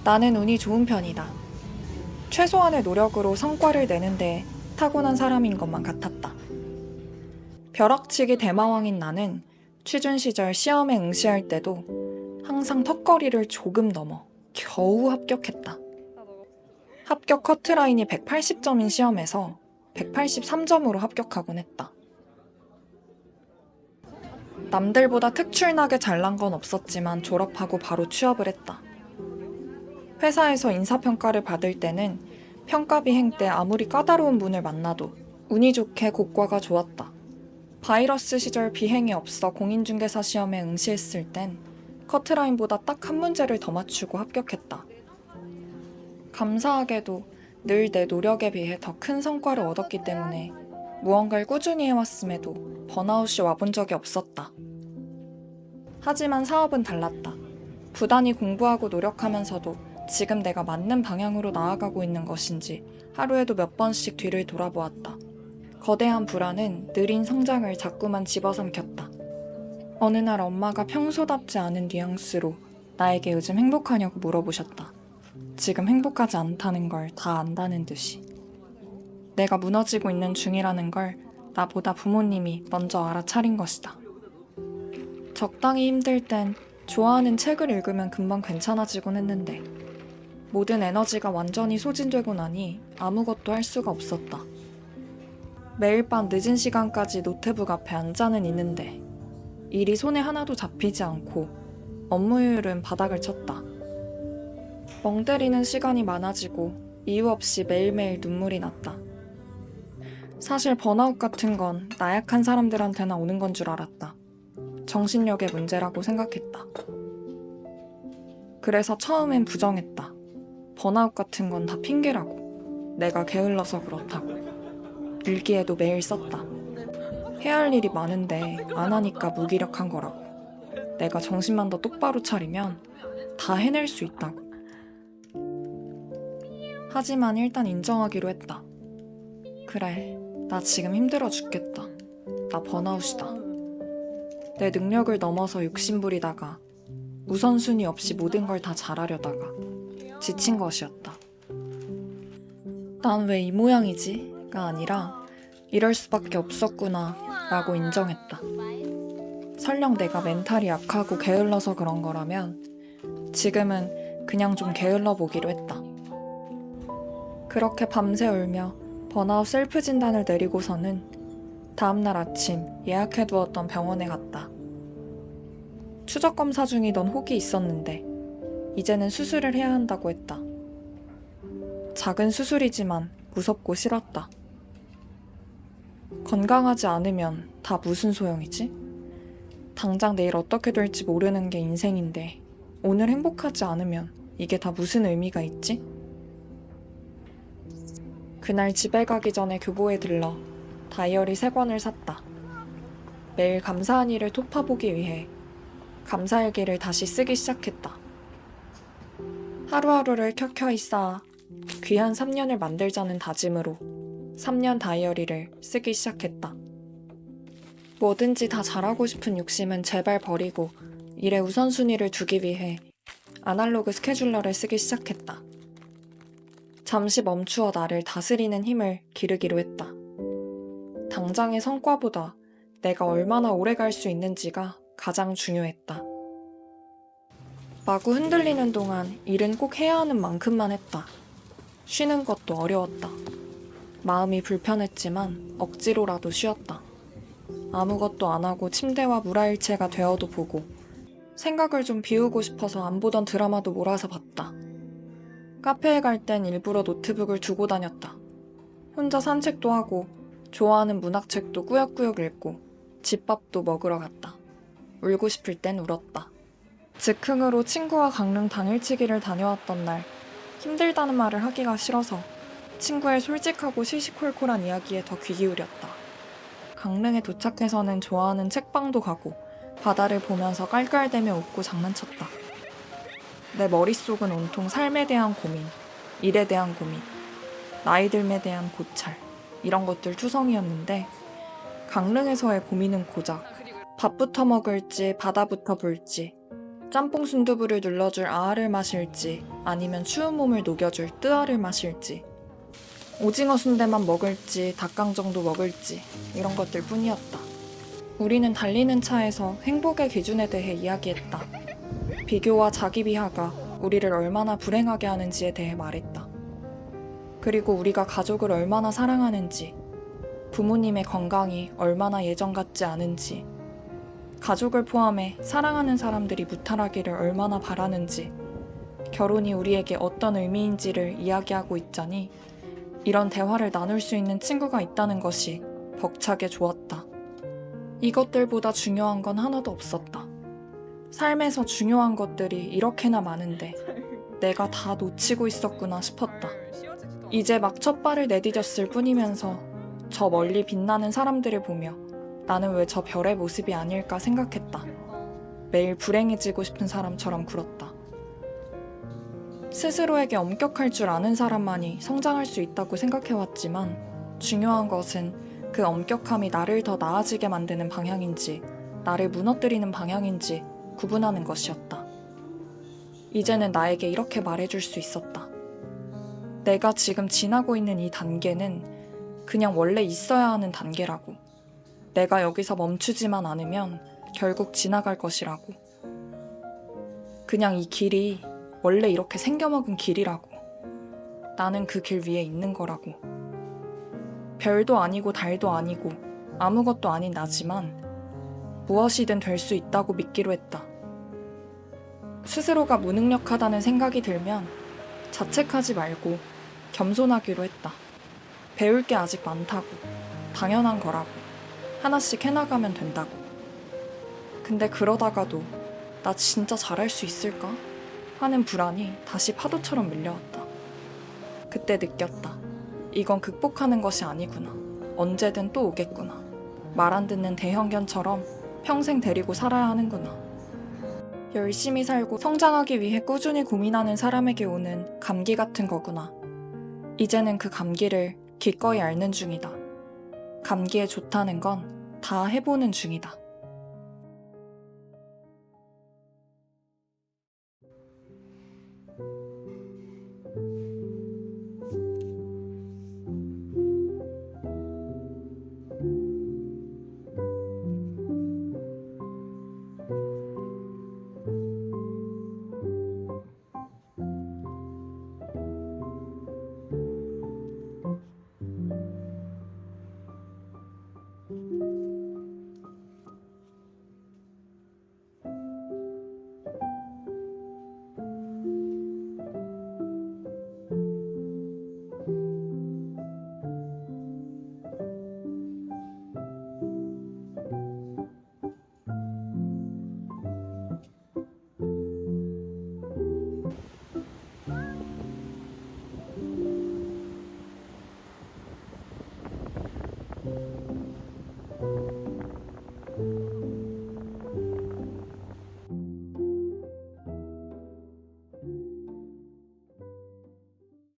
나는 운이 좋은 편이다. 최소한의 노력으로 성과를 내는데 타고난 사람인 것만 같았다. 벼락치기 대마왕인 나는 취준 시절 시험에 응시할 때도 항상 턱걸이를 조금 넘어 겨우 합격했다. 합격 커트라인이 180점인 시험에서 183점으로 합격하곤 했다. 남들보다 특출나게 잘난 건 없었지만 졸업하고 바로 취업을 했다. 회사에서 인사평가를 받을 때는 평가 비행 때 아무리 까다로운 분을 만나도 운이 좋게 고과가 좋았다. 바이러스 시절 비행이 없어 공인중개사 시험에 응시했을 땐 커트라인보다 딱 한 문제를 더 맞추고 합격했다. 감사하게도 늘 내 노력에 비해 더 큰 성과를 얻었기 때문에 무언가를 꾸준히 해왔음에도 번아웃이 와본 적이 없었다. 하지만 사업은 달랐다. 부단히 공부하고 노력하면서도 지금 내가 맞는 방향으로 나아가고 있는 것인지 하루에도 몇 번씩 뒤를 돌아보았다. 거대한 불안은 느린 성장을 자꾸만 집어삼켰다. 어느 날 엄마가 평소답지 않은 뉘앙스로 나에게 요즘 행복하냐고 물어보셨다. 지금 행복하지 않다는 걸 다 안다는 듯이. 내가 무너지고 있는 중이라는 걸 나보다 부모님이 먼저 알아차린 것이다. 적당히 힘들 땐 좋아하는 책을 읽으면 금방 괜찮아지곤 했는데 모든 에너지가 완전히 소진되고 나니 아무것도 할 수가 없었다. 매일 밤 늦은 시간까지 노트북 앞에 앉아는 있는데 일이 손에 하나도 잡히지 않고 업무 효율은 바닥을 쳤다. 멍 때리는 시간이 많아지고 이유 없이 매일매일 눈물이 났다. 사실 번아웃 같은 건 나약한 사람들한테나 오는 건 줄 알았다. 정신력의 문제라고 생각했다. 그래서 처음엔 부정했다. 번아웃 같은 건 다 핑계라고. 내가 게을러서 그렇다고. 일기에도 매일 썼다. 해야 할 일이 많은데 안 하니까 무기력한 거라고. 내가 정신만 더 똑바로 차리면 다 해낼 수 있다고. 하지만 일단 인정하기로 했다. 그래, 나 지금 힘들어 죽겠다. 나 번아웃이다. 내 능력을 넘어서 욕심부리다가 우선순위 없이 모든 걸 다 잘하려다가 지친 것이었다. 난 왜 이 모양이지?가 아니라 이럴 수밖에 없었구나 라고 인정했다. 설령 내가 멘탈이 약하고 게을러서 그런 거라면 지금은 그냥 좀 게을러 보기로 했다. 그렇게 밤새 울며 번아웃 셀프 진단을 내리고서는 다음날 아침 예약해두었던 병원에 갔다. 추적 검사 중이던 혹이 있었는데 이제는 수술을 해야 한다고 했다. 작은 수술이지만 무섭고 싫었다. 건강하지 않으면 다 무슨 소용이지? 당장 내일 어떻게 될지 모르는 게 인생인데 오늘 행복하지 않으면 이게 다 무슨 의미가 있지? 그날 집에 가기 전에 교보에 들러 다이어리 3권을 샀다. 매일 감사한 일을 토파보기 위해 감사일기를 다시 쓰기 시작했다. 하루하루를 켜켜이 쌓아 귀한 3년을 만들자는 다짐으로 3년 다이어리를 쓰기 시작했다. 뭐든지 다 잘하고 싶은 욕심은 제발 버리고 일에 우선순위를 두기 위해 아날로그 스케줄러를 쓰기 시작했다. 잠시 멈추어 나를 다스리는 힘을 기르기로 했다. 당장의 성과보다 내가 얼마나 오래 갈 수 있는지가 가장 중요했다. 마구 흔들리는 동안 일은 꼭 해야 하는 만큼만 했다. 쉬는 것도 어려웠다. 마음이 불편했지만 억지로라도 쉬었다. 아무것도 안 하고 침대와 물화일체가 되어도 보고 생각을 좀 비우고 싶어서 안 보던 드라마도 몰아서 봤다. 카페에 갈 땐 일부러 노트북을 두고 다녔다. 혼자 산책도 하고 좋아하는 문학책도 꾸역꾸역 읽고 집밥도 먹으러 갔다. 울고 싶을 땐 울었다. 즉흥으로 친구와 강릉 당일치기를 다녀왔던 날 힘들다는 말을 하기가 싫어서 친구의 솔직하고 시시콜콜한 이야기에 더 귀 기울였다. 강릉에 도착해서는 좋아하는 책방도 가고 바다를 보면서 깔깔대며 웃고 장난쳤다. 내 머릿속은 온통 삶에 대한 고민, 일에 대한 고민, 나이 듦에 대한 고찰 이런 것들 투성이었는데 강릉에서의 고민은 고작 밥부터 먹을지 바다부터 볼지 짬뽕 순두부를 눌러줄 아아를 마실지 아니면 추운 몸을 녹여줄 뜨아를 마실지 오징어 순대만 먹을지 닭강정도 먹을지 이런 것들 뿐이었다. 우리는 달리는 차에서 행복의 기준에 대해 이야기했다. 비교와 자기 비하가 우리를 얼마나 불행하게 하는지에 대해 말했다. 그리고 우리가 가족을 얼마나 사랑하는지, 부모님의 건강이 얼마나 예전 같지 않은지, 가족을 포함해 사랑하는 사람들이 무탈하기를 얼마나 바라는지, 결혼이 우리에게 어떤 의미인지를 이야기하고 있자니 이런 대화를 나눌 수 있는 친구가 있다는 것이 벅차게 좋았다. 이것들보다 중요한 건 하나도 없었다. 삶에서 중요한 것들이 이렇게나 많은데 내가 다 놓치고 있었구나 싶었다. 이제 막 첫 발을 내디뎠을 뿐이면서 저 멀리 빛나는 사람들을 보며 나는 왜 저 별의 모습이 아닐까 생각했다. 매일 불행해지고 싶은 사람처럼 굴었다. 스스로에게 엄격할 줄 아는 사람만이 성장할 수 있다고 생각해왔지만 중요한 것은 그 엄격함이 나를 더 나아지게 만드는 방향인지 나를 무너뜨리는 방향인지 구분하는 것이었다. 이제는 나에게 이렇게 말해줄 수 있었다. 내가 지금 지나고 있는 이 단계는 그냥 원래 있어야 하는 단계라고. 내가 여기서 멈추지만 않으면 결국 지나갈 것이라고. 그냥 이 길이 원래 이렇게 생겨먹은 길이라고. 나는 그 길 위에 있는 거라고. 별도 아니고 달도 아니고 아무것도 아닌 나지만 무엇이든 될 수 있다고 믿기로 했다. 스스로가 무능력하다는 생각이 들면 자책하지 말고 겸손하기로 했다. 배울 게 아직 많다고, 당연한 거라고, 하나씩 해나가면 된다고. 근데 그러다가도 나 진짜 잘할 수 있을까? 하는 불안이 다시 파도처럼 밀려왔다. 그때 느꼈다. 이건 극복하는 것이 아니구나. 언제든 또 오겠구나. 말 안 듣는 대형견처럼 평생 데리고 살아야 하는구나. 열심히 살고 성장하기 위해 꾸준히 고민하는 사람에게 오는 감기 같은 거구나. 이제는 그 감기를 기꺼이 앓는 중이다. 감기에 좋다는 건 다 해보는 중이다.